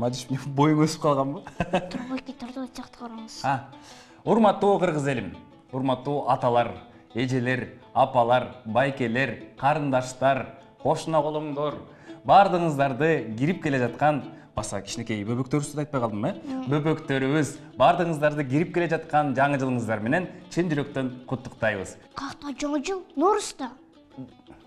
Мадиш, боюң өсүп калганбы? Турбой жакты караңыз. Урматтуу кыргыз элим, урматтуу аталар, эжелер, апалар, байкелер, карындаштар, кошуна колуңдор, бардыгыңыздарды кирип келе жаткан, баса кичинекей бөбөктөрүбүздү айтпай калдым, бөбөктөрүбүз, бардыгыңыздарды кирип келе жаткан жаңы жылыңыздар менен чын жүрөктөн куттуктайбыз. Кахта жаңы жыл? Ноорузда.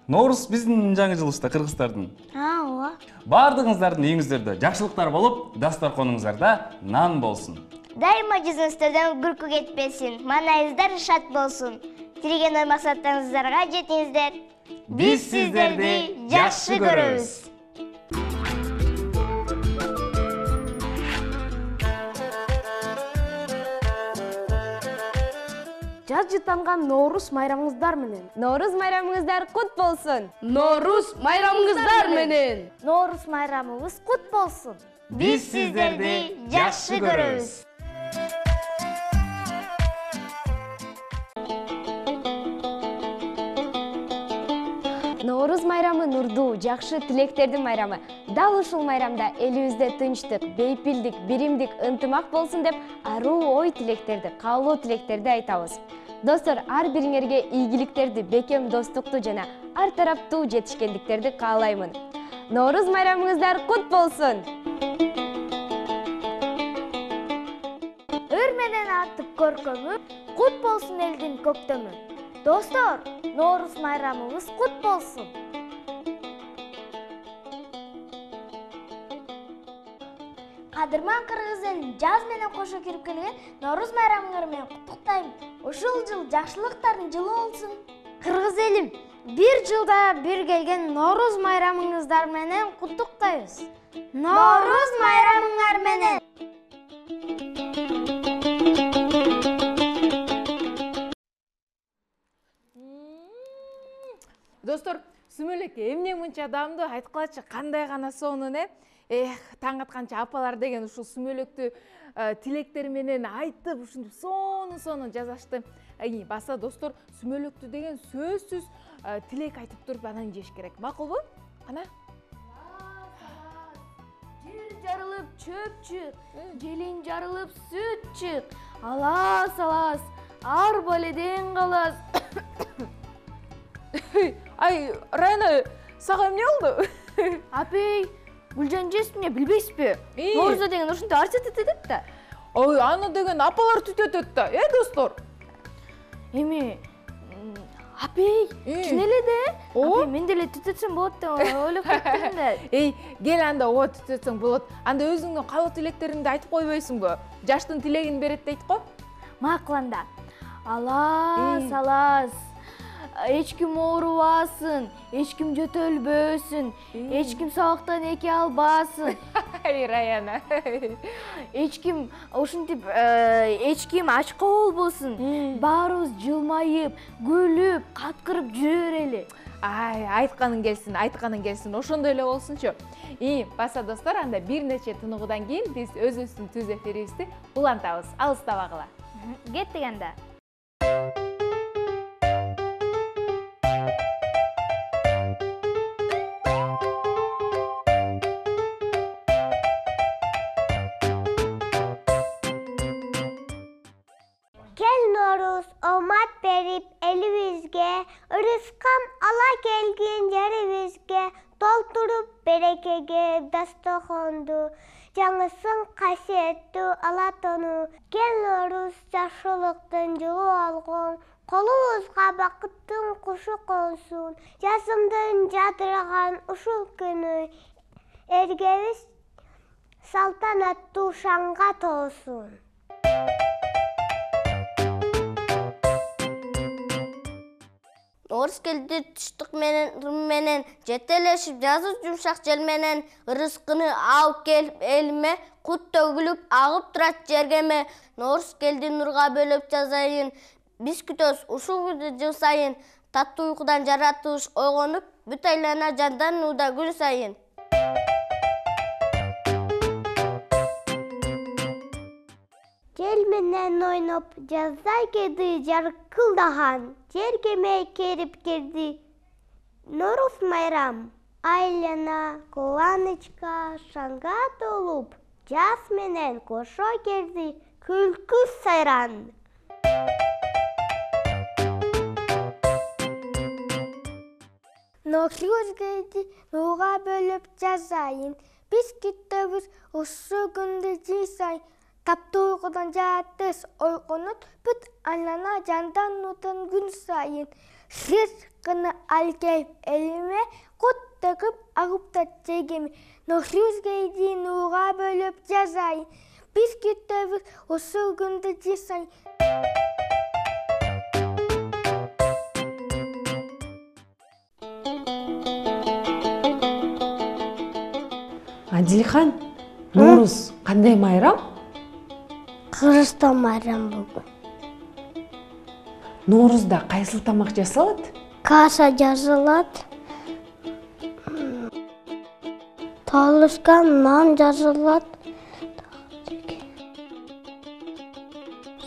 Ноорус биздин жаңы жылыбызда, кыргызстардын. Ооба. Бардыгыңыздардын үйүңүздөрдө жакшылыктар болуп, дасторконуңуздарда нан болсун. Дайыма жүзүңүздөрдөн күлкү кетпесин, маанайыңыздар шат болсун. Тилеген ой максаттарыңыздарга жетиңиздер. Биз сиздерди жакшы көрөбүз. Жаз жытанган Ноорус майрамыңыздар менен. Ноорус майрамыңыздар кут болсун. Ноорус майрамыңыздар менен. Ноорус майрамыбыз кут болсун. Биз сиздерди жакшы көрөбүз. Ноорус майрамы нурдуу, жакшы тилектердин майрамы. Дал ушул майрамда элибизде тынчтык, бейпилдик, биримдик, ынтымак болсун деп аруу ой тилектерди, каалоо тилектерди айтабыз. Достор, ар бириңерге ийгиликтерди, бекем достукту жана ар тараптуу жетишкендиктерди каалаймын. Ноорус майрамыңыздар кут болсун. Өр менен артып көркөмү, кут болсун элдин көктөмү. Достор, Ноорус майрамыбыз кут болсун. Кадырман кыргыз элин жаз менен кошо кирип келген Ноорус майрамыңар менен куттуктайм. Ушул жыл жакшылыктардын жылы болсун. Кыргыз элим, бир жылда бир келген Ноорус майрамыңыздар менен куттуктайбыз. Ноорус майрамыңар менен. Достор, сүмөлөккө эмне мынча адамды айткылачы, кандай гана сонун, таң атканча апалар деген ушул сүмөлөктү тилектер менен айтып, ушинтип сонун жазашты. Баса достор, сүмөлөктү деген сөзсүз тилек айтып туруп анан жеш керек. Макулбу? Кана? Жер жарылып чөп чык, желин жарылып сүт чык. Алас, ар боледен калас. Ай, Райна, сага эмне болду? Апей, Гүлжан жесине билбейсизби? Ноорузда деген ушундай арча түтөтөт да. Ой, аны деген апалар түтөтөт да, достор? Эми, апей, чын эле де? Апей, мен деле түтөтсөм болот деп ойлоп кеттим да. Кел анда ооба түтөтсөң болот. Анда өзүңдүн каалоо тилектериңди айтып койбойсуңбу? Жаштын тилегин берет дейт го. Макул анда. Алас, эч ким оорубасын, эч ким жөтөлбөсүн, эч ким сабактан эке албасын. Раяна. Эч ким ушинтип, эч ким ачка болбосун. Баарыбыз жылмайып, күлүп, каткырып жүрө берели. Айтканың келсин, ошондой эле болсунчу. Баса достор, анда бир нече тыныгуудан кийин биз өзүбүздүн түз эфирибизди улантабыз. Алыстабагыла. Кеттик анда. Omad berip elibizge, rızkam ala gelgin yeribizge, doldurup berekege dasturxondu, жаңысын қасиеттүү алатону, кел Ноорус жакшылыктын жылы алгон, колубузга бакыттын кушу консун, жазымдын жадыраган ушул күнү, эргебиз салтанаттуу шаңга толсун. Ноорус келди түштүк менен жетелешип жазып жумшак жел менен рызкыны алып келип элиме кут төгүлүп агып турат жергеме. Ноорус келди нурга бөлөп жазайын, биз күтөбүз ушул күндү жыл сайын, таттуу уйкудан жаратылыш ойгонуп бүт айлана жандан ууда күн сайын. Жел менен ойноп жазда кеди жаркылдаган, жергеме керип кирди Ноорус майрам, айлана кубанычка шаңга толуп, Жаз менен кошо келди күлкү сайран. Нөксүзгейди нуга бөлүп жазайын. Биз китебиз ушу күндү жийсайын. Тапты уйкудан жатыс ойконот бүт айлана жандан утун күн сайын. Сыркыны алкейп элиме кут төгүп агыптат жегеми. Нөксүзгейди нуга бөлүп жазайын. Биз китебиз ушу күндү жийсайын. Адилхан, Нооруз кандай майрам? Кыргызстан майрамы бүгүн. Ноорузда кайсыл тамак жасалат? Каша жазылат. Талышкан нан жазылат.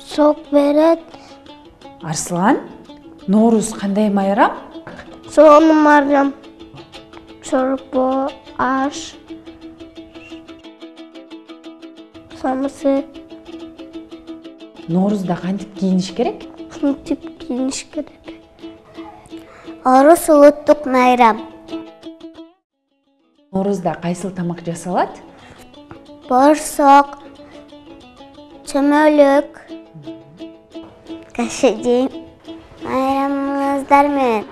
Сок берет. Арслан, Нооруз кандай майрам? Соны майрам. Чорпо, аш. Самысы. Ноорузда кантип кийиниш керек? Кантип кийиниш керек? Орус улуттук майрам. Ноорузда кайсыл тамак жасалат? Борсок, чөмөлөк. Каша жейм. Майрамыңыздар менен.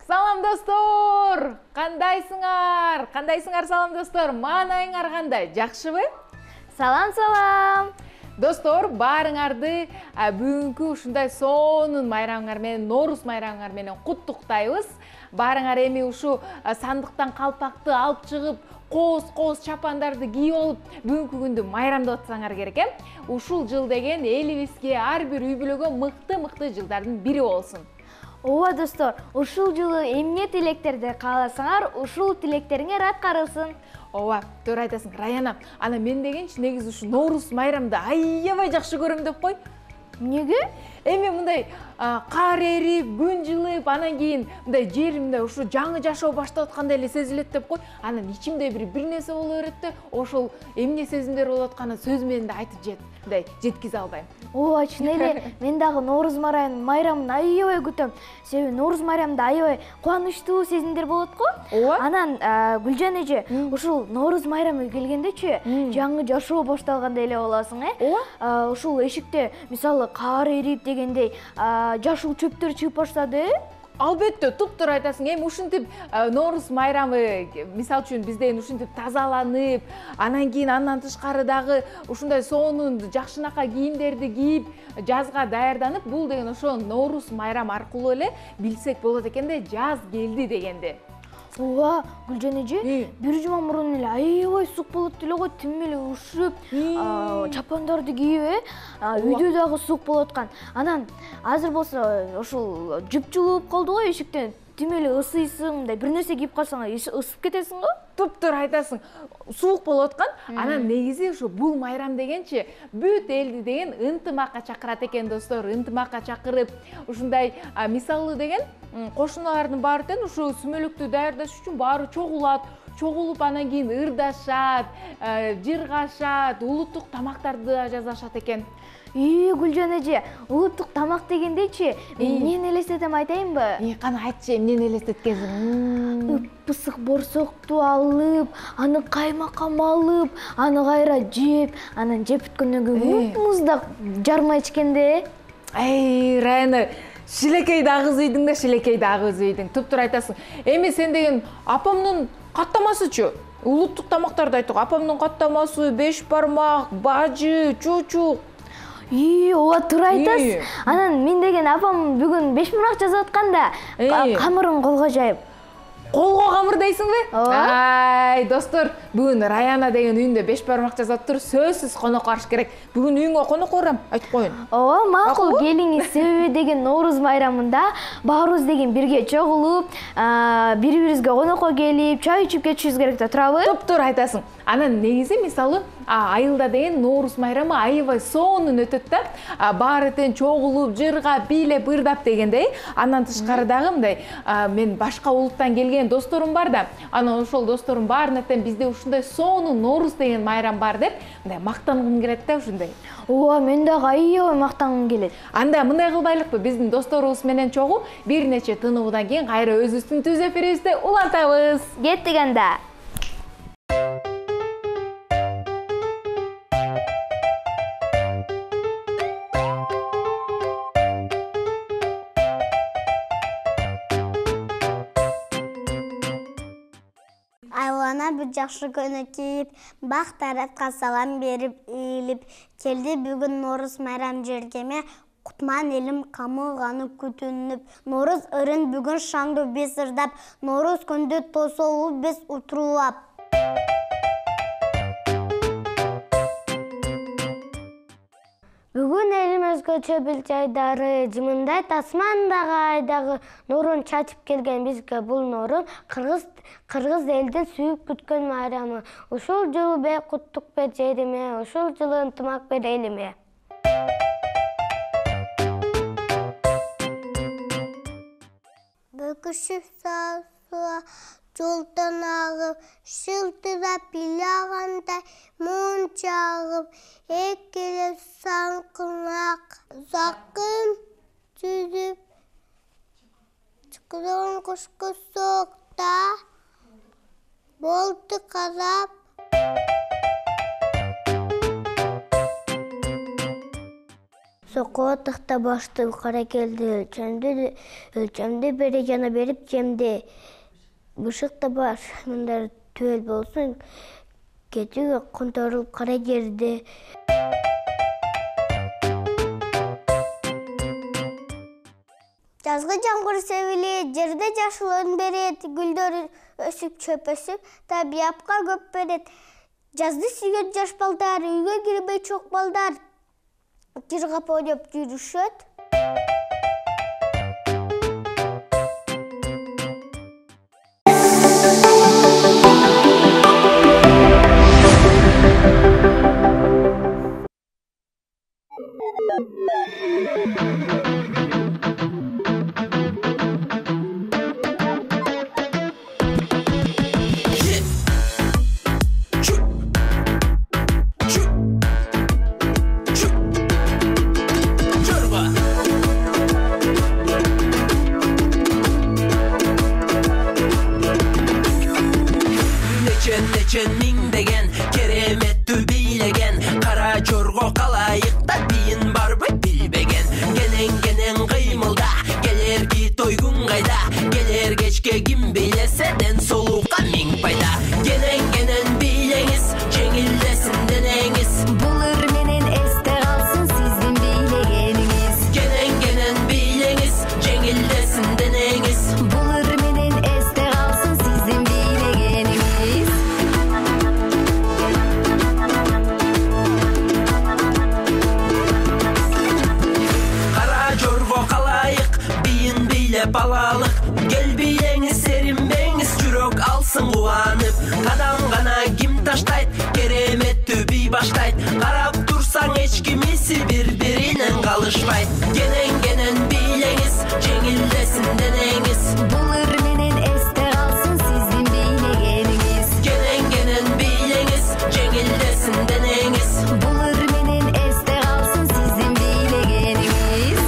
Салам достор! Кандайсыңар? Кандайсыңар салам достор? Маанайыңар кандай? Жакшыбы? Салам. Достор, баарыңарды бүгүнкү ушундай сонун майрамыңар менен, Нооруз майрамыңар менен куттуктайбыз. Баарыңар эми ушу сандыктан калпакты алып чыгып, кооз чапандарды кийип алып, бүгүнкү күндү майрамдап атсаңар керек экен. Ушул жыл деген элибизге, ар бир үй бүлөгө мыкты жылдардын бири болсун. Ооба достор, ушул жылы эмне тилектерди кааласаңар, ушул тилектериңер аткарылсын. Ооба, туура айтасың, Раяна. Ана мен дегенчи негизи ушу Нооруз майрамды аябай жакшы көрөм деп кой. Эмнеге? Эми мындай кар эрип, күн жылып, анан кийин мындай жер мындай ушу жаңы жашоо баштап аткандай эле сезилет деп кой. Анан ичимде бир нерсе боло берет да, ошол эмне сезимдер болуп атканын сөз менен да айтып мындай жеткизе албайм. Ооба, чын эле. Мен дагы Нооруз майрамын аябай күтөм. Себеби Нооруз майрамында аябай кубанычтуу сезимдер болот го. Ооба. Анан Гүлжан эже, ушул Нооруз майрамы келгендечи, жаңы жашоо башталгандай эле болосуң, Ооба. Ушул эшикте мисалы кар эрип дегендей, жашыл чөптөр чыгып баштады. Албетте, туптуура айтасың. Эми ушинтип Нооруз майрамы, мисалы үчүн бизден ушинтип тазаланып, анан кийин андан тышкары дагы ушундай сонун жакшынака кийимдерди кийип, жазга даярданып, бул деген ошо Нооруз майрам аркылуу эле билсек болот экен да, жаз келди дегенди. Ооба, Гүлжан эже, бир жума мурун эле аябай сук болот эле го, тим эле ушуп, чапандарды кийип, үйдө дагы сук болуп аткан. Анан азыр болсо ушул жуп жылып калды го эшиктен. Тим эле ысыйсың, мындай бир нерсе кийип калсаң, ысып кетесиң го. Туптуура айтасың. Суук болуп аткан. Анан негизи ушу бул майрам дегенчи бүт элди деген ынтымакка чакырат экен достор. Ынтымакка чакырып, ушундай мисалы деген кошуналардын баары тең ушу сүмөлүктү даярдаш үчүн баары чогулуп анан кийин ырдашат, жыргашат, улуттук тамактарды жасашат экен. Гүлжан эже, улуттук тамак дегендейчи, эмнени элестетем айтайынбы? Кана айтчы, эмнени элестеткенсиң? Ыппысык борсокту алып, аны каймакка малып, аны кайра жеп, анан жеп бүткөндөн кийин муздак жармай ичкенде. Райана, шилекей дагы үзүйдүң да, шилекей дагы үзүйдүң. Туптуура айтасың. Эми сен деген апамдын каттамасычы? Улуттук тамактарды айттык. Апамдын каттамасы, беш бармак, бажы, чучук. Ооба, туура айтасыз. Анан мен деген апам бүгүн 5 мурак жасап атканда, камырын колго жайып. Колго камыр дейсиңби? Ооба. Ай, достор, бүгүн Раяна деген үйүндө 5 бармак жасап тур. Сөзсүз конок барыш керек. Бүгүн үйүңө конок барам, айтып коюн. Ооба, макул, келиңиз. Себеби деген Нооруз байрамында баарыбыз деген бирге чогулуп, бири-бирибизге конокко келип, чай ичип кетишибиз керек да, туурабы? Топтор айтасың. Анан негизи мисалы, айылда деген Нооруз майрамы аябай сонун өтөт да. Баары тең чогулуп, жыргап, бийлеп, ырдап дегендей. Андан тышкары дагы мындай, мен башка улуттан келген досторум бар да. Анан ошол досторум баарына тең бизде ушундай сонун Нооруз деген майрам бар деп, мындай мактангым келет да ушундай. Ооба, мен дагы аябай мактангым келет. Анда мындай кылбайлыкпы? Биздин досторубуз менен чогуу бир нече тынуудан кийин кайра өзүбүздүн түз эфирибизде улантабыз. Кеттик анда. Айлана bir жакшы көңүл кийип, бак таратка салам берип, ийилип келди бүгүн Нооруз майрам жергеме. Кутман элим камылганы күтүнүп, Нооруз ырын бүгүн шаңды биз ырдап, Нооруз күндү тосолуп биз утурулап. Бүгүн элимизге чөбүл жайдары, жымындай тасмандагы айдагы нурун чачып келген бизге бул нурун кыргыз элдин сүйүп күткөн майрамы. Ушул жылы бе куттук бер жериме, ушул жылы ынтымак бер элиме. Бөкүшүп саасуа жолдон агып, шылтырап билагандай муун чагып, экелеп саңкынак закын түзүп, чыкырын кушку сокта болду карап. Сокуа тахта башты кара келди, өлчөмдү бери жана берип жемди. Бышыкта бар, мындай төөл болсун, кетүүгө конторулуп кара жерди. Жазгы жамгыр себили, жерде жашыл берет, гүлдөр өсүп чөпөсүп, табиятка көп берет. Жазды сүйгөн жаш балдар, үйгө кирбей чок балдар, жыргап ойноп жүрүшөт. Ming degen keremettü biylegen, kara çorgo kalayıkta biyin barby bilbegen. Genen kıymılda gelir ki toygun gayda, gelir geçke kim bilese den soluqa ming payda. Genen biyleniz jengillesin deneniz, Булыр менен эсте калсын сиздин бийлегениңиz. Genen biyleniz jengillesin deneniz. Булыр менен эсте калсын сиздин бийлегениңиz. Kara çorgo kalayık biyin biyle balalık, gel biyleniz serinbeniz jürök alsın kuanıp. Kadangana kim taştayt, keremettü bi baştayt, karap tursan hiç kimisi birbirinen kalışmayt. Genen biyleniz jengillesin deneniz. Булыр менен эсте калсын сиздин бийлегениңиz. Genen biyleniz jengillesin deneniz. Булыр менен эсте калсын сиздин бийлегениңиз.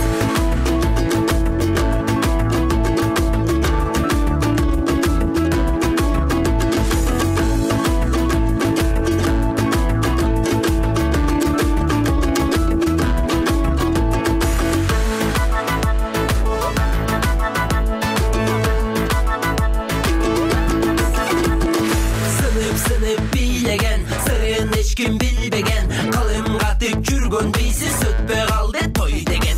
Sınıp biylegen, sırrın hiç kim bilbegen, kalım katıp jürgön biysiz ötpe kaldı toy degen.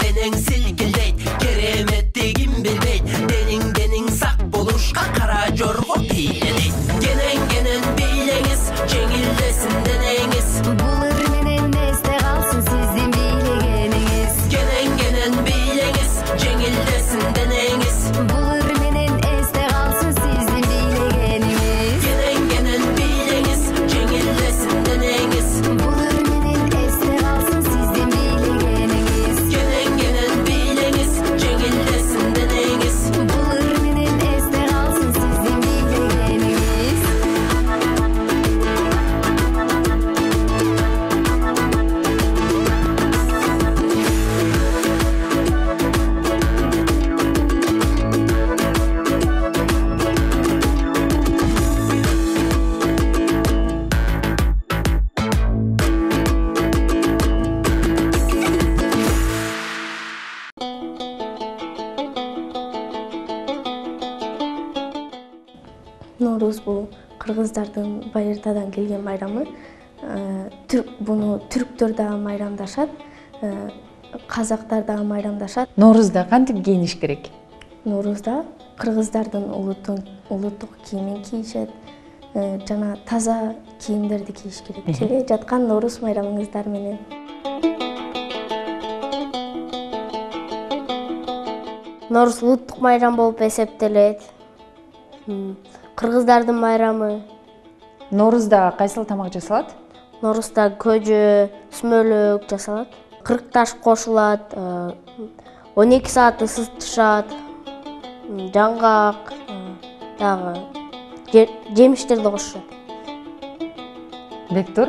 Denen silkildeyt, keremetti kim bilbeyt, dening sak boluşka Норуз бул кыргыздардын байыртадан келген майрамы. Буну түрктөр дагы майрамдашат, казактар дагы майрамдашат. Ноорузда кантип кийиниш керек? Ноорузда кыргыздардын улуттук кийимин кийишет, жана таза кийимдерди кийиш керек. Келе жаткан Норуз майрамыңыздар менен. Норуз улуттук майрам болуп эсептелет. Кыргыздардын майрамы. Ноорузда кайсыл тамак жасалат? Ноорузда көжө, сүмөлөк жасалат. 40 таш кошулат, 12 саат ысытышат, жаңгак, дагы жемиштерди кошушат. Бектур,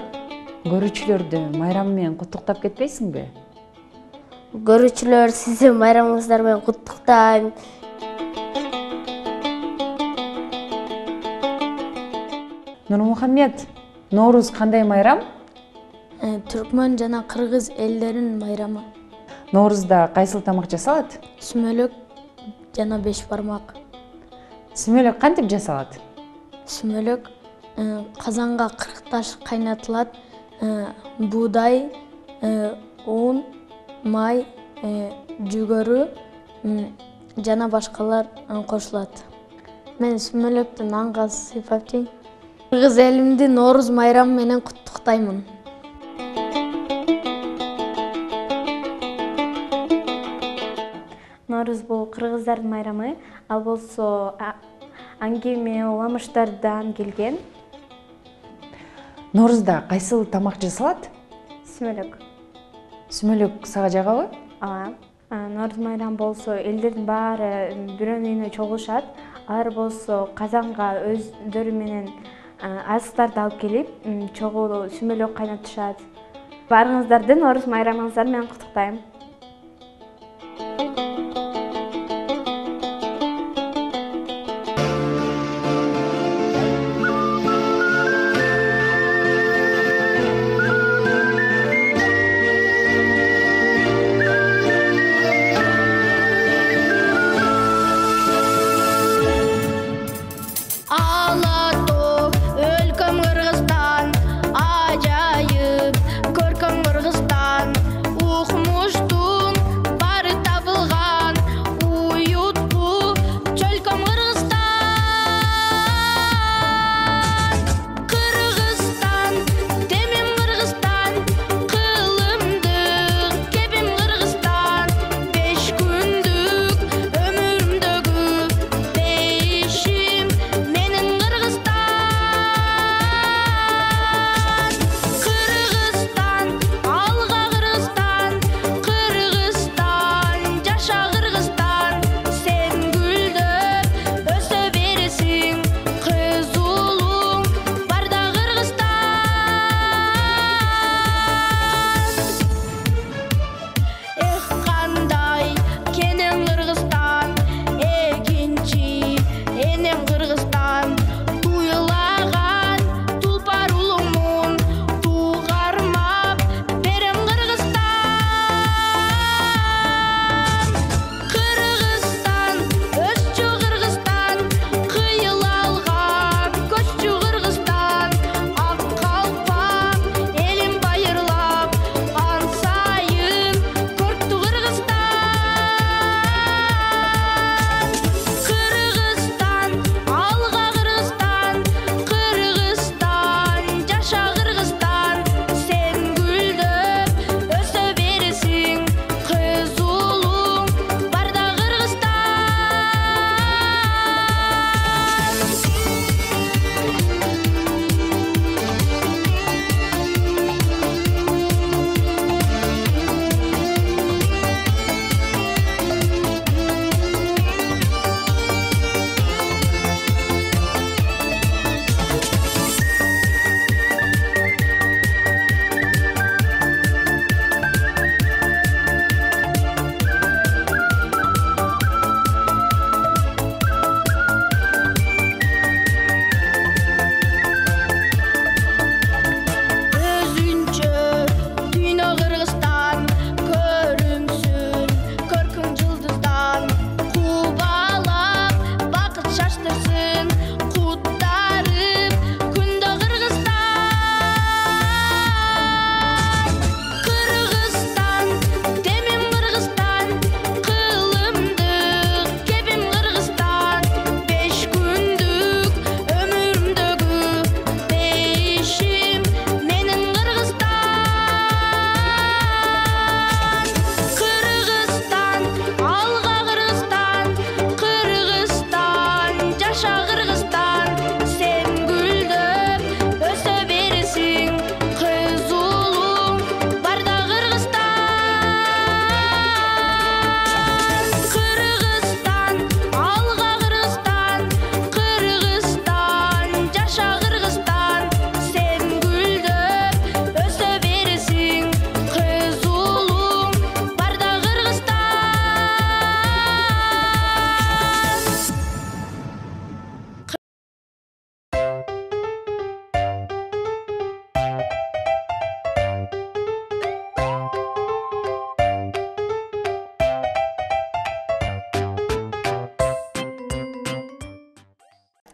көрүүчүлөрдү майрам менен куттуктап кетпейсиңби? Көрүүчүлөр, сизди майрамыңыздар менен куттуктайм. Нурмухаммед, Норуз кандай майрам? Түркмөн жана кыргыз элдеринин майрамы. Ноорузда кайсыл тамак жасалат? Сүмөлөк жана 5 бармак. Сүмөлөк кантип жасалат? Сүмөлөк казанга 40 таш кайнатылат, буудай, un, май, жүгөрү жана башкалар кошулат. Мен сүмөлөктү нанга сыйпап жейм. Кыргыз элимди Норуз майрамы менен куттуктаймын. Норуз бул кыргыздардын майрамы, ал болсо аңгеме, уламыштардан келген. Ноорузда кайсыл тамак жасалат? Сүмөлөк. Сүмөлөк сага жагабы? Ооба. Норуз майрамы болсо элдердин баары бирөөнүн үйүнө чогулушат. Алар болсо казанга өздөрү менен азыктарды алып келип, чогуу сүмөлөк кайнатышат. Баарыңыздарды Норуз майрамыңыздар менен куттуктайм. Алатоо өлкөм Кыргызстан, ажайып көркөм Кыргызстан, укмуш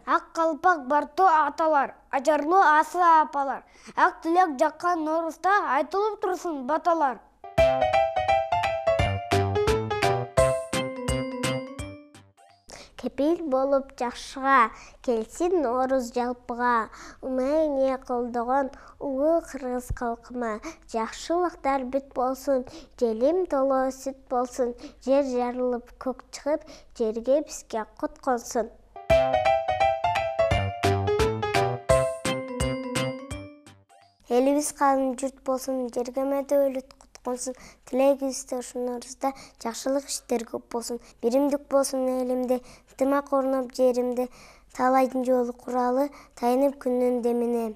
Ак калпак бартоо аталар, ажарлуу асы апалар. Ак тилек жаккан Ноорузда айтылып турсун баталар. Кепил болуп жакшыга, келсин Ноорuz жалпыга. Унай не кылдыгын улуу кыргыз калкыма. Жакшылыктар бүт болсун, желим толо сүт болсун. Жер жарылып көк чыгып, жерге бизге кут консун. Элибиз калын журт болсун, жергемети өлүт кут консун. Тилегибизде ушу Ноорузда жакшылык иштер көп болсун. Биримдик болсун элимде, ынтымак орноп жеримде. Талайдын жолу куралы, тайынып күндүн демине.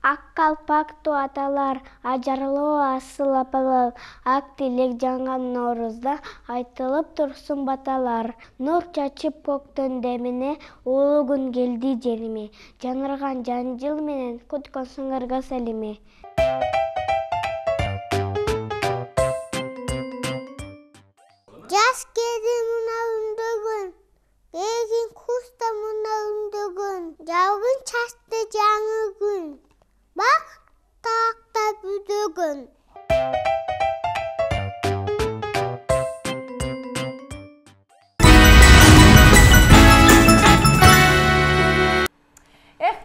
Ак калпактуу аталар, ажарлуу асыл апалар. Ак тилек жанган Ноорузда айтылып турсун баталар. Нур чачып көктөн демине, улуу күн келди жериме. Жанырган жан жыл менен кут консуңарга салиме. Жаш келди мына үндөгөн, эгин куста мына үндөгөн. Жаугун чачты жаңы күн, бак такта бүдөгөн.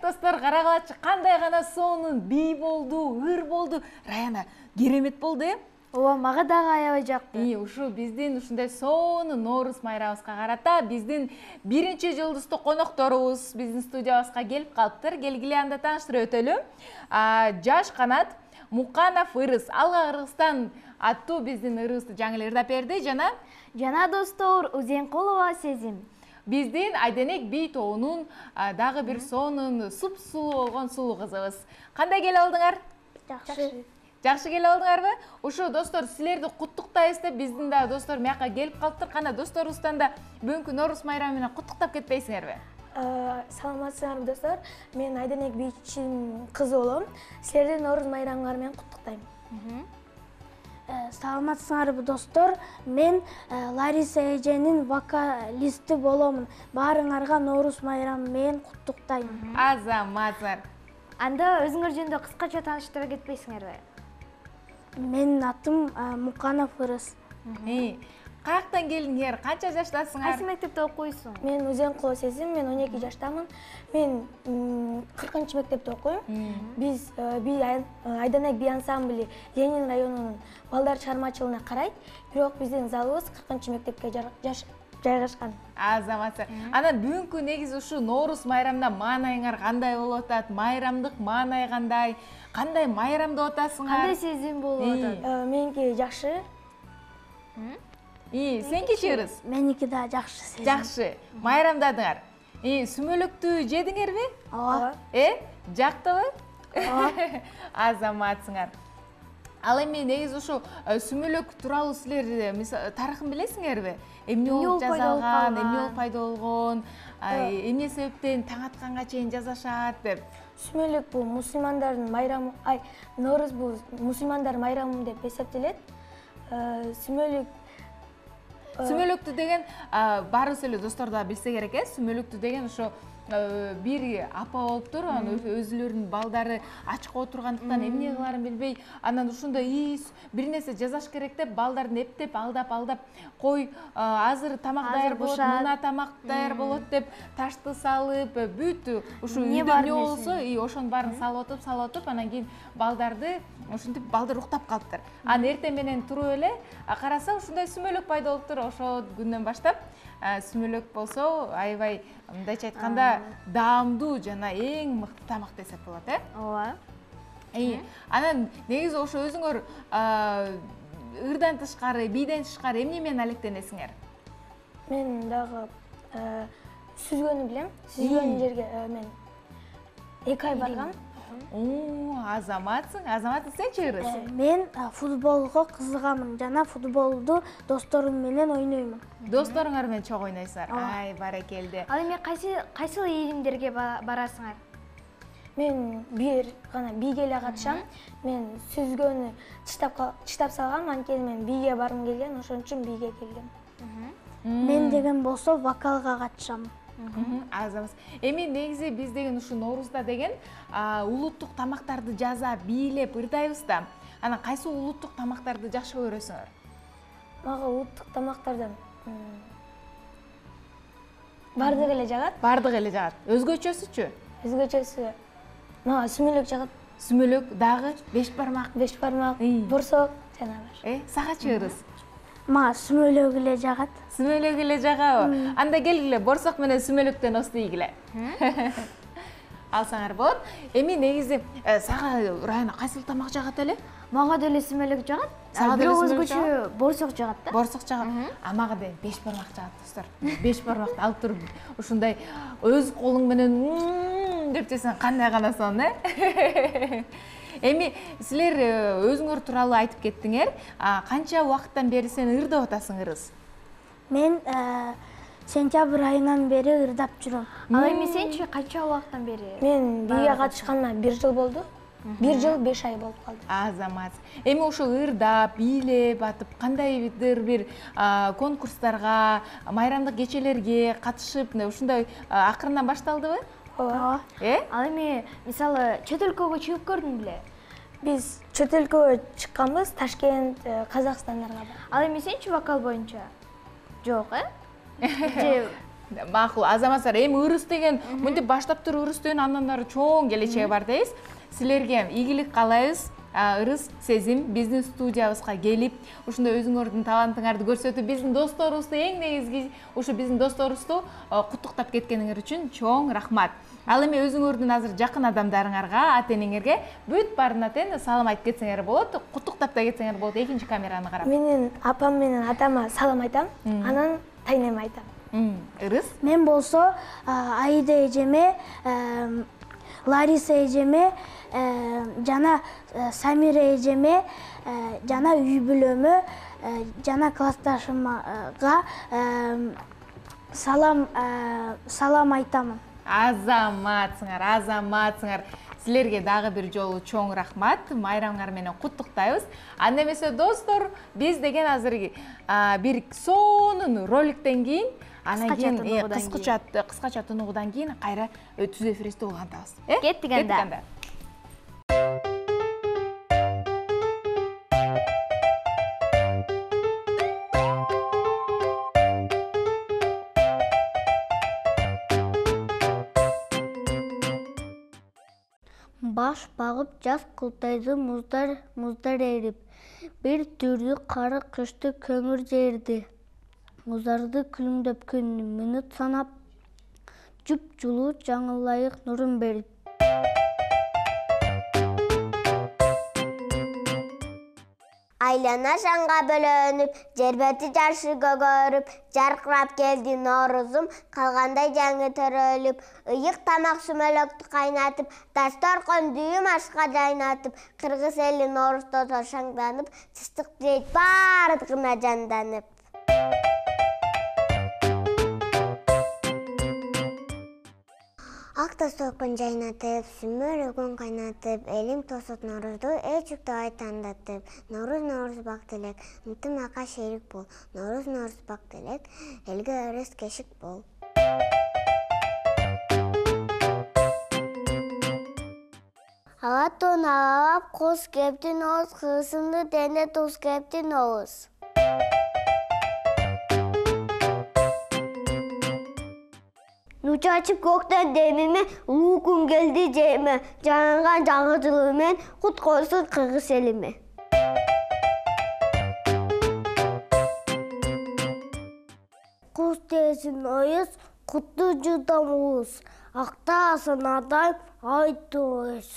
Достор, карагалачы кандай гана сонун бий болду, ыр болду. Раяна керемет болду, Ооба, мага дагы аябай жакты. Ушу биздин ушундай сонун Ноорuz майрамыбызга карата биздин биринчи жылдыздуу конокторубуз биздин студиябызга келип калыптыр. Келгиле анда тааныштырып өтөлү. Жаш канат Муканов Ырыс, Алга Кыргызстан аттуу биздин ырысты жаңы эле ырдап берди Жана достор, Узенкулова Сезим. Биздин Айденек бий тобунун дагы бир сонун суп-сулуу болгон сулуу кызыбыз. Кандай келип алдыңар? Жакшы. Жакшы келип алдыңарбы? Ушу достор, силерди куттуктайбыз деп биздин да достор мияка келип калыптыр. Кана досторубуздан да бүгүнкү Ноорuz майрамы менен куттуктап кетпейсиңерби? Саламатсыңарбы достор? Мен Айденек бийчинин кызы болом. Силерди Ноорuz майрамыңар менен куттуктайм. Саламатсыңарбы достор? Мен Лариса эженин вокалисти боломун. Баарыңарга Ноорuz майрамы менен куттуктайм. Азаматсыңар. Анда өзүңөр жөнүндө кыскача тааныштыра кетпейсиңерби? Менин атым Муканов Ырыс. Каяктан келдиңер? Канча жаштасыңар? Кайсы мектепте окуйсуң? Мен Узенкулова Сезим, мен 12 жаштамын. Мен 40 мектепте окуйм. Биз Айденек бий ансамбли Ленин районунун балдар чыгармачылыгына карайт. Бирок биздин залыбыз 40 мектепке жайгашкан. Азаматсыңар. Анан бүгүнкү негизи ушу Ноорuz майрамына маанайыңар кандай болуп атат? Майрамдык маанай кандай? Кандай майрамды атасыңар? Кандай сезим болуп атат? Меники жакшы. Сенкичи Ырыс? Меники да жакшы сезим. Жакшы. Майрамдадыңар. Сүмөлөктү жедиңерби? Ооба. Жактыбы? Азаматсыңар. Ал эми негизи ушу сүмөлөк тууралуу силер тарыхын билесиңерби? Эмне болуп жазалган, эмне болуп пайда болгон, эмне себептен таң атканга чейин жасашат деп. Сүмөлөк бул мусулмандардын майрамы, Ноорuz бул мусулмандардын майрамы деп эсептелет. Сүмөлөктү деген баарыбыз эле достор да билсе керек Сүмөлөктү деген ошо бир апа болуптур, анан өзүлөрүнүн балдары ачка отургандыктан эмне кыларын билбей, анан ушундай бир нерсе жасаш керек деп балдарын эптеп алдап кой азыр тамак даяр болот, мына тамак даяр болот деп ташты салып, бүт ушу үйдө эмне болсо ошонун баарын салып атып, анан кийин балдарды ушинтип балдар уктап калыптыр. Анан эртең менен туруп эле караса ушундай сүмөлөк пайда болуптур. Ошол күндөн баштап сүмөлөк болсо аябай мындайча айтканда даамдуу жана эң мыкты тамак десек болот, Ооба. Анан негизи ошо өзүңөр ырдан тышкары, бийден тышкары эмне менен алектенесиңер? Мен дагы сүзгөнү билем. Сүзгөн жерге мен 2 ай баргам. Азаматсың. Азамат сенчи Ырыс? Мен футболго кызыгамын жана футболду досторум менен ойноймун. Досторуңар менен чогуу ойнойсуңар. Ай, баракелде. Ал эми кайсыл ийилимдерге барасыңар? Мен бир гана бийге эле катышам. Мен сүзгөнү чыштап салгам, анткени мен бийге баргым келген, ошон үчүн бийге келдим. Мен деген болсо вокалга катышам. Азамыз. Эми негизи биз деген ушу Ноорузда деген улуттук тамактарды жаза, бийлеп ырдайбыз да. Анан кайсы улуттук тамактарды жакшы көрөсүңөр? Мага улуттук тамактардан бардыгы эле жагат. Бардыгы эле жагат. Өзгөчөсүчү? Өзгөчөсү мага сүмөлөк жагат. Сүмөлөк дагы, беш бармак. Беш бармак, борсок жана бар. Сагачы ырыс. Мага сүмөлөк эле жагат. Сүмөлөк эле жагабы? Анда келгиле, борсок менен сүмөлөктөн остойгиле. Алсаңар болот. Эми негизи сага Райана кайсыл тамак жагат эле? Мага деле сүмөлөк жагат. Бирок өзгөчө борсок жагат да. Борсок жагат. Мага да беш бармак жагат, достор. Беш бармакты алып туруп, ушундай өз колуң менен деп десең кандай канасың, Эми силер өзүңөр тууралуу айтып кеттиңер. Канча убакыттан бери сен ырдап атасың ырыс? Мен сентябрь айынан бери ырдап жүрөм. Ал эми сенчи канча убакыттан бери? Мен бийге катышканыма 1 жыл болду. 1 жыл 5 ай болуп калды. Азамат. Эми ошо ырдап, бийлеп атып, кандайдыр бир конкурстарга, майрамдык кечелерге катышып, ушундай акырындан башталдыбы? Ооба. Ал эми мисалы чет өлкөгө чыгып көрдүң беле? Биз чет өлкөгө чыкканбыз, Ташкент, Казакстандарга. Ал эми сенчи вокал боюнча? Жок, Макул, Азаматтар, эми ырыс деген мынтип баштап туруп ырыс деген андан ары чоң келечеги бар дейбиз. Силерге ийгилик каалайбыз. Ырыс сезим биздин студиябызга келип, ушундай өзүңөрдүн талантыңарды көрсөтүп, биздин досторубузду эң негизги ушу биздин досторубузду куттуктап кеткениңер үчүн чоң рахмат. Ал эми өзүңөрдүн азыр жакын адамдарыңарга, ата-энеңерге бүт баарына тең салам айтып кетсеңер болот, куттуктап да кетсеңер болот экинчи камераны карап. Менин апам менен атама салам айтам, анан тайнеме айтам. Ырыс? Мен болсо Аида эжеме, Лариса эжеме, жана Самира эжеме, жана үй бүлөмө, жана классташымга салам айтамын. Азаматсыңар. Силерге дагы бир жолу чоң рахмат. Майрамыңар менен куттуктайбыз. Анда эмесе достор, биз деген азыр бир сонун роликтен кийин, анан кийин кыскача тунугудан кийин кайра түз эфирибизди улантабыз. Кеттик анда. Баш багып жаз кылтайды муздар эрип, бир түрдү кары кышты көмүр жерди. Муздарды күлүмдөп күн мүнөт санап, жуп жулуу жаңылайык нурун берип. Айлана шаңга бөлөнүп, жер бети жаршы көгөрүп, жаркырап келди Ноорузум, калгандай жаңы төрөлүп, ыйык тамак сүмөлөктү кайнатып, дасторкон дүйүм ашка жайнатып, кыргыз эли Ноорузда шаңданып, чычтык жейт баардыгына жанданып. Ак дасторкон жайнатып, сүмөлөгөн кайнатып, элим тосот Ноорузду эчүктү айтандатып. Ноорuz бак делек, ынтымакка шерик бол. Ноорuz бак делек, элге өрөс кешик бол. Алатон алап, кос кепти Ноорuz, кызынды дене туз кепти Ноорuz. Нучу ачып көктөн демиме, улуу күн келди жеме, жаңган жаңы жылымен кут койсун кыргыз элиме. Куз тесин ойыз, кутту жудам уыз, акта санадай айтты ойыз.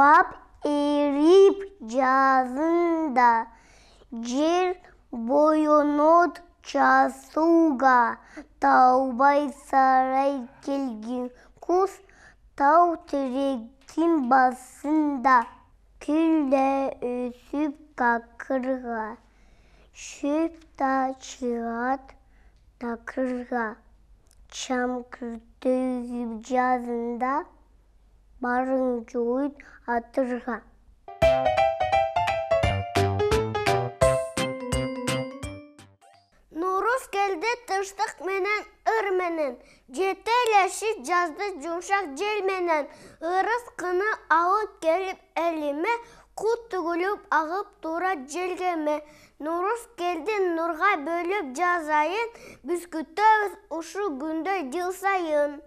Sulap erip жазында, жер boyunot çasuga, taubay saray kelgin kus, tau terekin basında, külle ösüp kakırga, şüp da çırat takırga, çam kırtöyüp жазында, barın joyut atırga. Nuruz geldi tırstық менен ыр менен, жетелеши жазды жумшак жел менен, ырыс кыны алып келип элиме, кут түгүлүп агып тура желгеме. Nuruz geldi nurga bölüp жазайын, biz күтөбүз ушу күндө жыл сайын.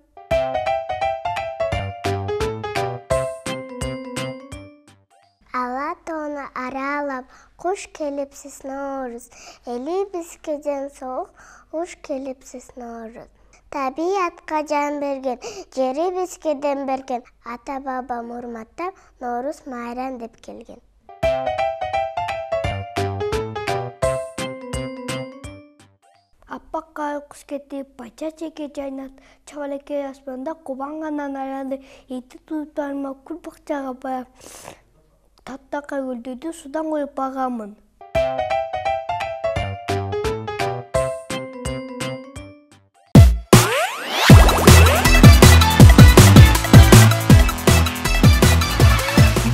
Ала тону аралап, kuş kelipsiz Navruz. Eli biskeden soğuk, kuş kelipsiz Navruz. Tabiatqa can bergen, jeri biskeden bergen. Ata babam urmattap, Navruz mayran dep kelgen. Аппақ қар құс кетіп, бача чеке жайнат, чабалеке аспанда қобанғаннан аранды, еті тұлыптарыма күл бақчаға барам. Таттақай өлдейді судан қойып бағамын.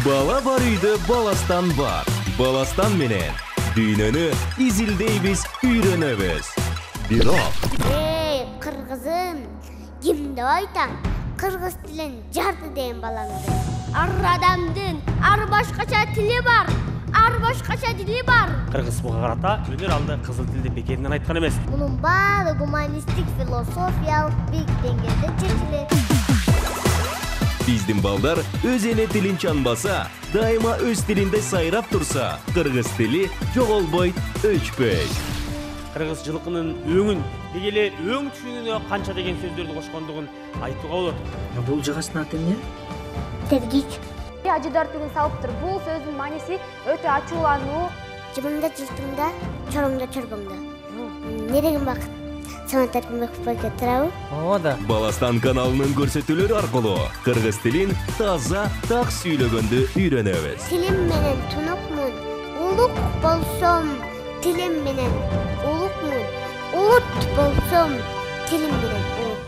Бала бар үйді баластан бар. Баластан менен дүйнөнү изилдейбиз, үйрөнөбүз. Бирок Кыргызым, кимди айтам? Кыргыз тилин жарды дейм баламды. Ар адамдын ар башкача тили бар, ар башкача дили бар. Кыргыз буга карата өнөр алды кызыл тилди бекеринен айткан эмес. Мунун баары гуманистик, философиялык бик деңгээлде чечилет. Биздин балдар өз эне тилин чанбаса, дайыма өз тилинде сайрап турса, кыргыз тили жоголбойт, өчпөйт. Кыргыз жылкынын өңүн, дегеле өң түшүнүнө канча деген сөздөрдү кошкондугун айтууга болот. Бул жыгачтын аты эмне? Тергич. Ажыдар түгүн салыптыр. Бул сөздүн мааниси өтө ачуулануу. Жыбыңда жылтыңда, чорыңда чорбоңда. Не деген бакыт? Самат Акмеков турабы? Оода. Баластан каналынын көрсөтүүлөрү аркылуу кыргыз тилин таза, так сүйлөгөндү үйрөнөбүз. Тилим менен тунукмун, улук болсом, тилим менен улукмун, улут болсом, тилим менен улукмун.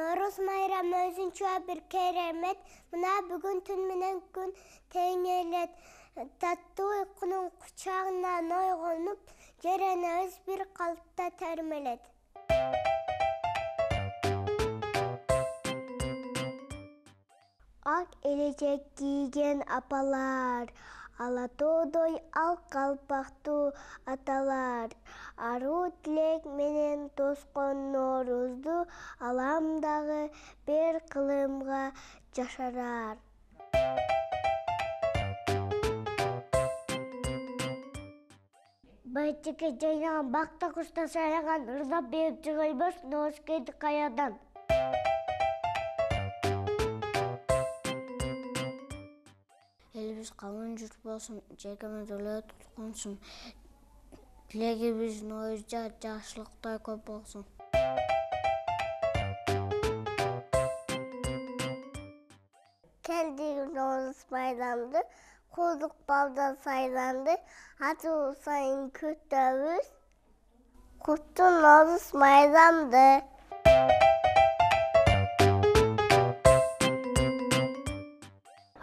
Noruz bayramı özünчө bir keremet. Mına bugün tün menen gün teňelet. Tattуу uykunun kucağından oygonup, jerene öz bir kalıpta termelet. Ak elecek giygen apalar, Alatodoy al kalpaktu atalar. Arу tilek menen toskon Noruzdu, alamdağı bir kılımga jaşarar. Baytıkı caynan bakta kusta saylagan ırza berip çıgılbız Noruz keldi kayadan. Elimiz kalın jurt bolsun, jerkemiz öle tutkunsun. Tilegimiz Noruzda jaşlykta köp bolsun. Keldi Noruz bayramdı, kulduk baldan saylandı. Hadi sayın kütübüz, kutlu Noruz bayramdı.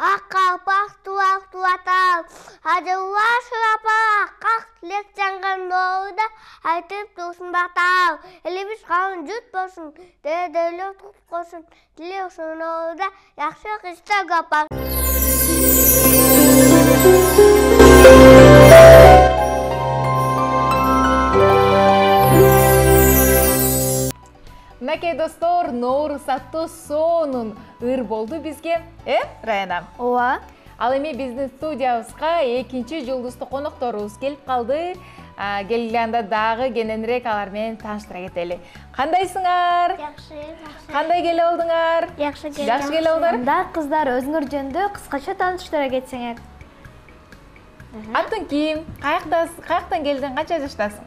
Ak kalpak tuak tuatal, hadi vaşlapa kalk tilek jangan doğuda, aytıp dursun batal. Elimiz kalın jut bolsun, dedeyle tutup koşun, tilek şun doğuda, yakşı kışta kapak. Мынакей достор, Nouruz аттуу сонун ыр болду бизге, Раяна? Ооба. Ал эми биздин студиябызга экинчи жулдуздуу конокторубуз келип калды. Келгенде дагы кененирээк алар менен тааныштыра кетели. Кандайсыңар? Жакшы. Кандай келип алдыңар? Жакшы Жакшы келип алдыңар? Анда кыздар өзүңөр жөнүндө кыскача тааныштыра кетсеңер. Атың ким? Каяктан келдиң? Канча жаштасың?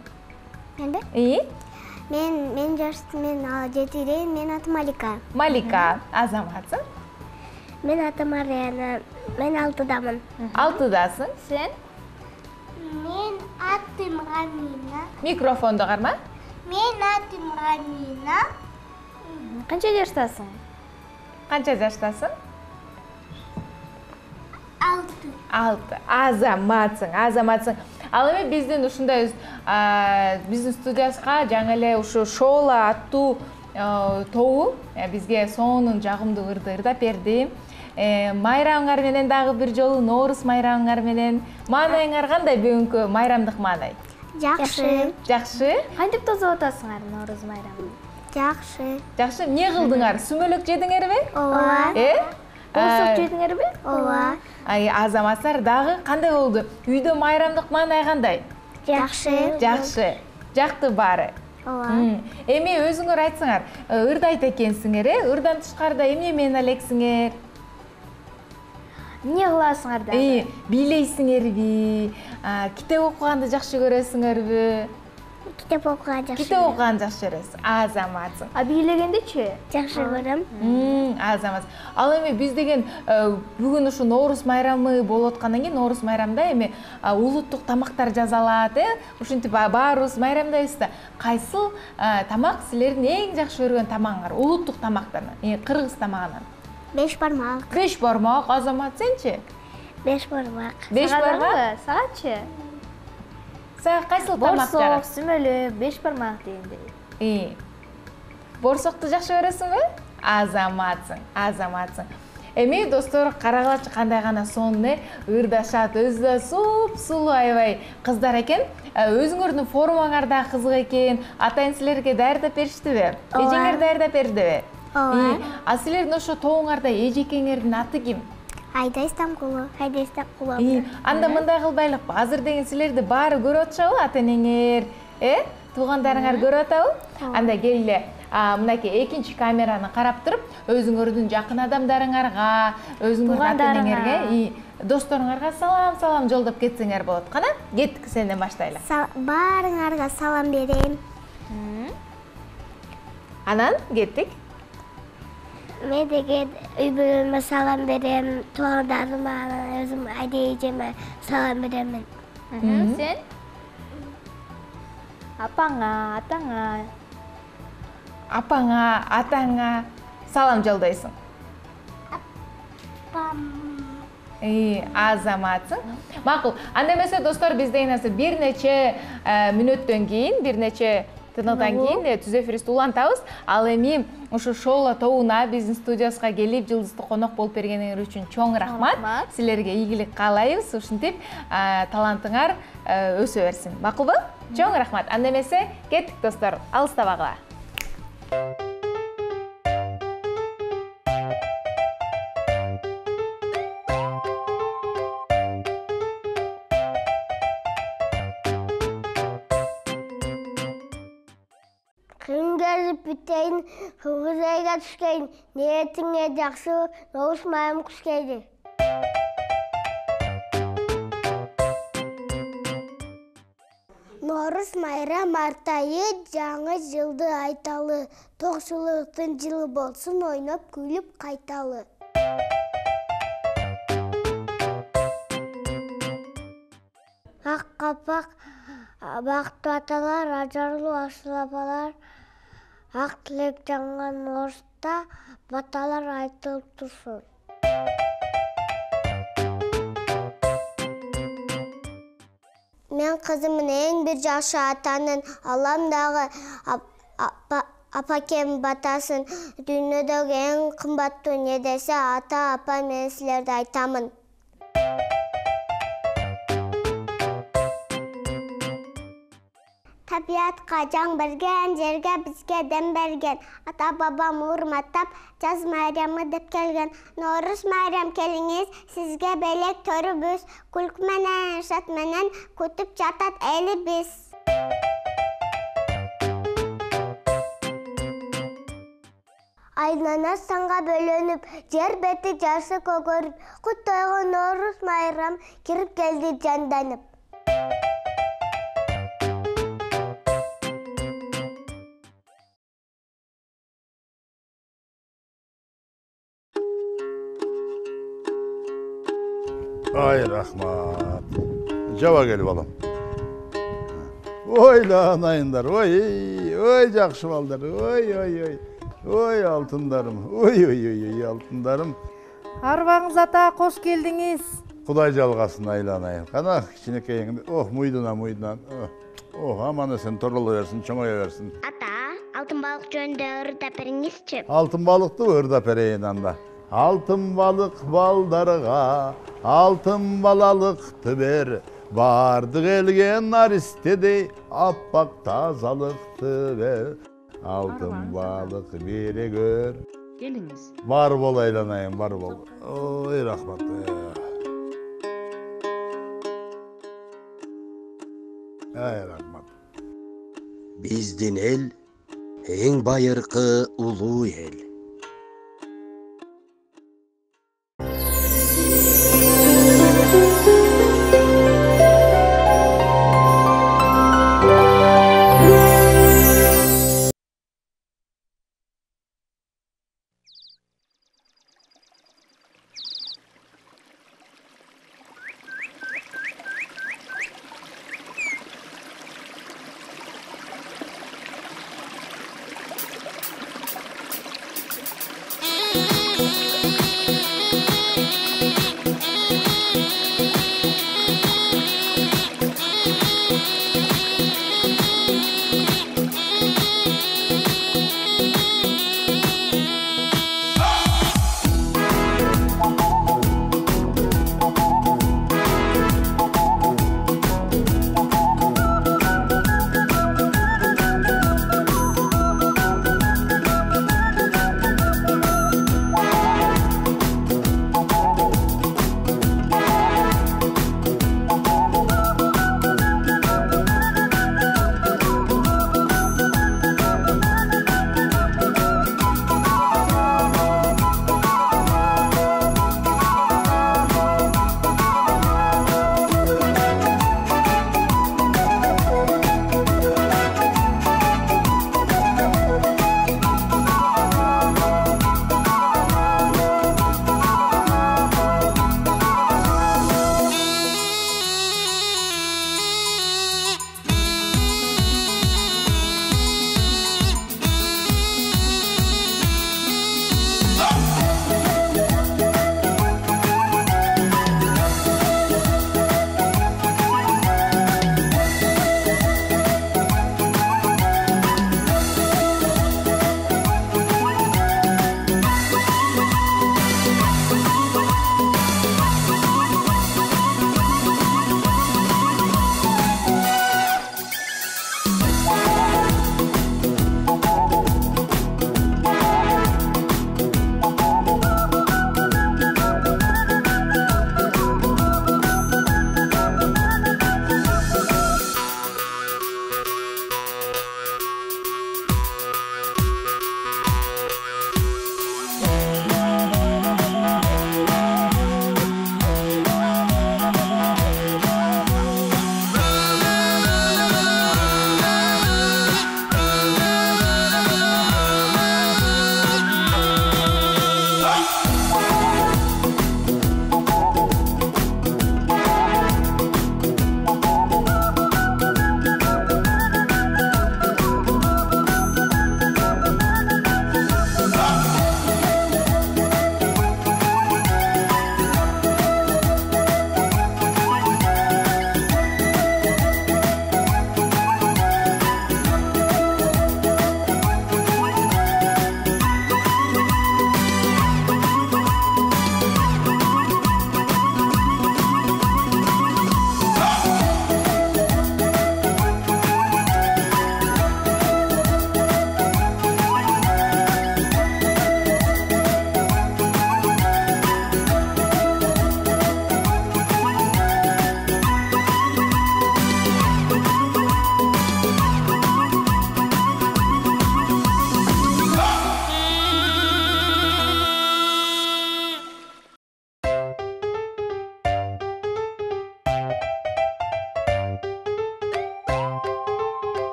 Менде? Мен жаштын, мен 7-дейм, мен атым Малика. Малика, азаматсың? Мен атым Арияна, мен 6-дамын. 6-дасың? Сен? Мен атым Рамина. Микрофонду карма. Мен атым Рамина. Канча жаштасың? Канча жаштасың? 6. Азаматсың. Ал эми биздин ушундай биздин студиябызга жаңы эле ушу Шола аттуу тобу бизге сонун жагымдуу ырды ырдап берди. Майрамыңар менен дагы бир жолу Nouruz майрамыңар менен. Маанайыңар кандай бүгүнкү майрамдык маанай? Жакшы. Жакшы? Кантип тосуп атасыңар Nouruz майрамын? Жакшы. Жакшы. Эмне кылдыңар? Сүмөлөк жедиңерби? Ооба. Борсок жедиңерби? Ооба. Азаматтар дагы кандай болду? Үйдө майрамдык маанай кандай? Жакшы. Жакшы. Жакты баары. Ооба. Эми өзүңөр айтсаңар, ырды айта экенсиңер, Ырдан тышкарда эмне менен элексиңер? Эмне кыласыңар да? Бийлейсиңерби? Китеп окуганды жакшы көрөсүңөрбү? Китеп окуганды жакшы. Китеп окуганды жакшы көрөсүң. Азаматсың. Бийлегендечи? Жакшы көрөм. Азамат. Ал эми биз деген бүгүн ушу Nouruz майрамы болуп аткандан кийин Nouruz майрамда эми улуттук тамактар жасалат, ушинтип баарыбыз майрамдайбыз да. Кайсыл тамак силердин эң жакшы көргөн тамагыңар? Улуттук тамактардан, кыргыз тамагынан. 5 бармак. 5 бармак. Азамат, сенчи? 5 бармак. 5 бармак? Сагачы? Сага кайсыл тамак жагат? Борсок, сүмөлөк, 5 бармак дегендей. Борсокту жакшы көрөсүңбү? Азаматсың. Эми достор, карагылачы кандай гана сонун ырдашат, өзү суп-сулуу аябай кыздар экен. Өзүңөрдүн формаңар да кызык экен. Атайын силерге даярдап бериштиби? Эжеңер даярдап бердиби? Ооба. А силердин ошо тобуңарда эжекеңердин аты ким? Айда Истамкулу, Айда Истамкулу. Анда мындай кылбайлыкпы? Азыр деген силерди баары көрүп атышабы, ата-энеңер, туугандарыңар көрүп атабы? Анда келе, мынакей экинчи камераны карап туруп, өзүңөрдүн жакын адамдарыңарга, өзүңөрдүн ата-энеңерге, досторуңарга салам жолдоп кетсеңер болот. Кана, кеттик, сенден баштайлы. Баарыңарга салам берем. Анан кеттик. Мен деген үй-бүлөмө салам берем, туугандарыма, өзүм Айда эжеме салам беремин. Сен? Апаңа, атаңа. Апаңа, атаңа. салам жолдойсуң? Азаматсың. Макул. Анда эмесе достор, биз деген нерсе бир нече мүнөттөн кийин, бир нече тыныктан кийин түз эфирибизди улантабыз. Ал эми ушу шоула тобуна биздин студиябызга келип жылдызды конок болуп бергениңер үчүн чоң рахмат. Силерге ийгилик каалайбыз. Ушинтип талантыңар өсө берсин. Макулбу? Чоң рахмат. Анда эмесе кеттик достор. Алыстабагыла. Кыңгеріп бітейін, Хыгызайға түшкейін, ниетіңе жақсы, Наурыз майрам күшкейді. Наурыз майрам артайы, жаңы жылды айталы, тоқшылықтың жылы болсын, ойнап күліп қайталы. Ақ қапақ, бақытты аталар, ажарлы асыл апалар, ақ тілек жанған орыста баталар айтылып тұрсын. Мен қызымын ең бір жашы атанын, аламдағы апакем батасын, дүниедегі ең қымбатты не десе, ата, апа, мен сілерді айтамын. Табиатқа жан берген, жерге бізге дем берген. Ата бабам урматтап, жаз майрамы деп келген. Наурыз майрам келіңіз, сізге белек төрібіз. Күлк менен, шат менен, күтіп жатат әлі біз. Айлана санға бөлініп, жер беті жарсы көгөріп, құттойғы Наурыз майрам кіріп келді жанданып. Ay rahmat. Java gelip alam. Oy lanayınlar, oy жақшы балдар, oy altınlarım, oy altınlarım. Арбаңыз ата, қош келдіңіз. Құдай жалғасын айланайын. Қана кішінекейін, мүйдінан, аманы сен тұрылы версін, чоңая версін. Ата, алтын балық жөнді ұрда періңізші. Алтын балықты ұрда перейін анда. Алтын балық балдарға, алтын балалықты бер, бардық елген наристедей, аппақ тазалықты бер. Алтын балық бере көр. Келіңіз. Бар бол айланайын, бар бол. Ой, рахмат. Ай, рахмат. Біздің ел ең байырқы ұлы ел.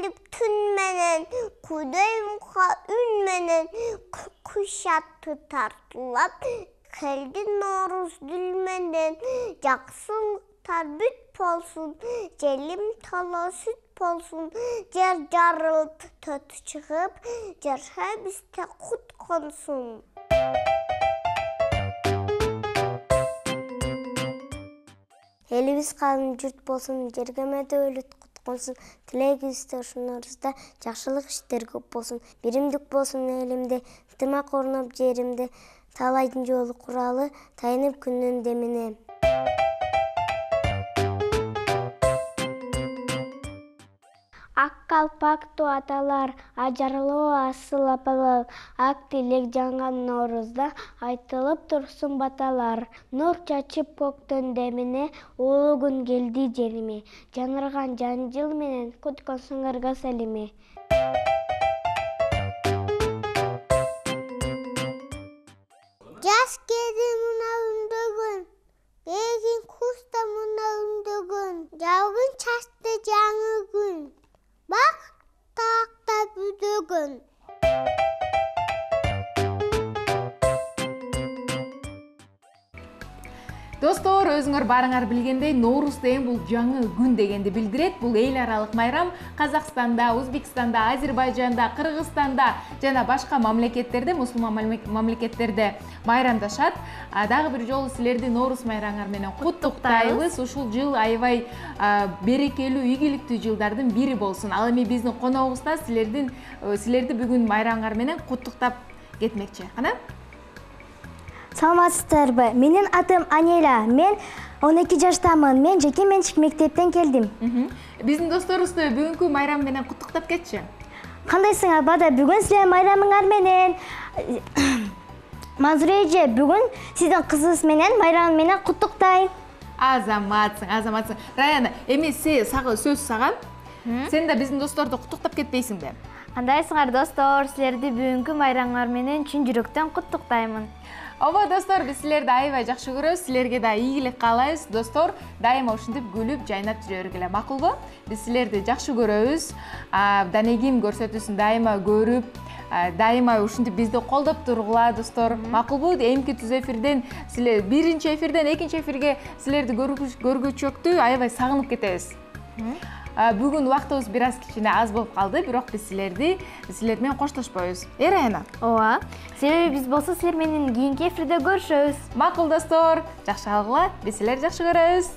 gelip tün menen, kudayımka ün menen, kuşatı tartılap, geldi Noruz dülmenden, jaksılıktar büt bolsun, jelim tala süt bolsun, jer jarıltı tötü çıkıp, jer hebiste kut konsun. Elimiz kalın jürt bolsun, jergeme dövlüt kut konsun, tilegibizde uşunlarыбызda жакшылык иштер көп болсун, биримдик болсун элимде, ынтымак орноп жеримде, талайдын жолу куралы, тайынып күндүн демине. Ак калпактуу аталар, ажарлуу асыл апалар, ак тилек жанган Ноорузда айтылып турсун баталар. Нур чачып көктөн демине, улуу күн келди жериме. Жанырган жан жыл менен кут консуң ыргыз элиме. Жаз келди мына үндөгөн, эгин куста мына үндөгөн, жаугун чачты жаңы күн. Bak takta büdөгөн. Достор, өзүңөр барыңар билгендей, Ноорус деген бул жаңы күн дегенди билдирет. Бул эл аралык майрам Казакстанда, Өзбекстанда, Азербайжанда, Кыргызстанда жана башка мамлекеттерде, мусулман мамлекеттерде майрамдашат. Дагы бир жолу силерди Ноорус майрамыңар менен куттуктайбыз. Ушул жыл аябай берекелүү, ийгиликтүү жылдардын бири болсун. Ал эми биздин коногубузда силерди бүгүн майрамыңар менен куттуктап кетмекчи. Кана? Саламатсыздарбы? Менин атым Анеля. Мен 12 жаштамын. Мен жеке менчик мектептен келдим. Биздин досторубузду бүгүнкү майрам менен куттуктап кетчи. Кандайсыңар бада? Бүгүн силер майрамыңар менен Мазура эже, бүгүн сиздин кызыңыз менен майрам менен куттуктайм. Азаматсың. Раяна, эми сөз сага. Сен да биздин досторду куттуктап кетпейсиңби? Кандайсыңар достор? Силерди бүгүнкү майрамыңар менен чын жүрөктөн куттуктаймын. Ооба достор, биз силерди аябай жакшы көрөбүз. Силерге да ийгилик каалайбыз. Достор, дайыма ушинтип күлүп, жайнап жүрө бергиле, макулбу? Биз силерди жакшы көрөбүз. Данегим көрсөтүүсүн дайыма көрүп, дайыма ушинтип бизди колдоп тургула, достор. Макулбу? Эмки түз эфирден силер биринчи эфирден экинчи эфирге силерди көргөчөктү аябай сагынып кетебиз. Бүгүн убактыбыз бир аз кичине аз болуп калды, бирок биз силер менен коштошпойбуз. Раяна? Ооба. Себеби биз болсо силер менен кийинки эфирде көрүшөбүз. Макул достор, жакшы алгыла, биз силерди жакшы көрөбүз.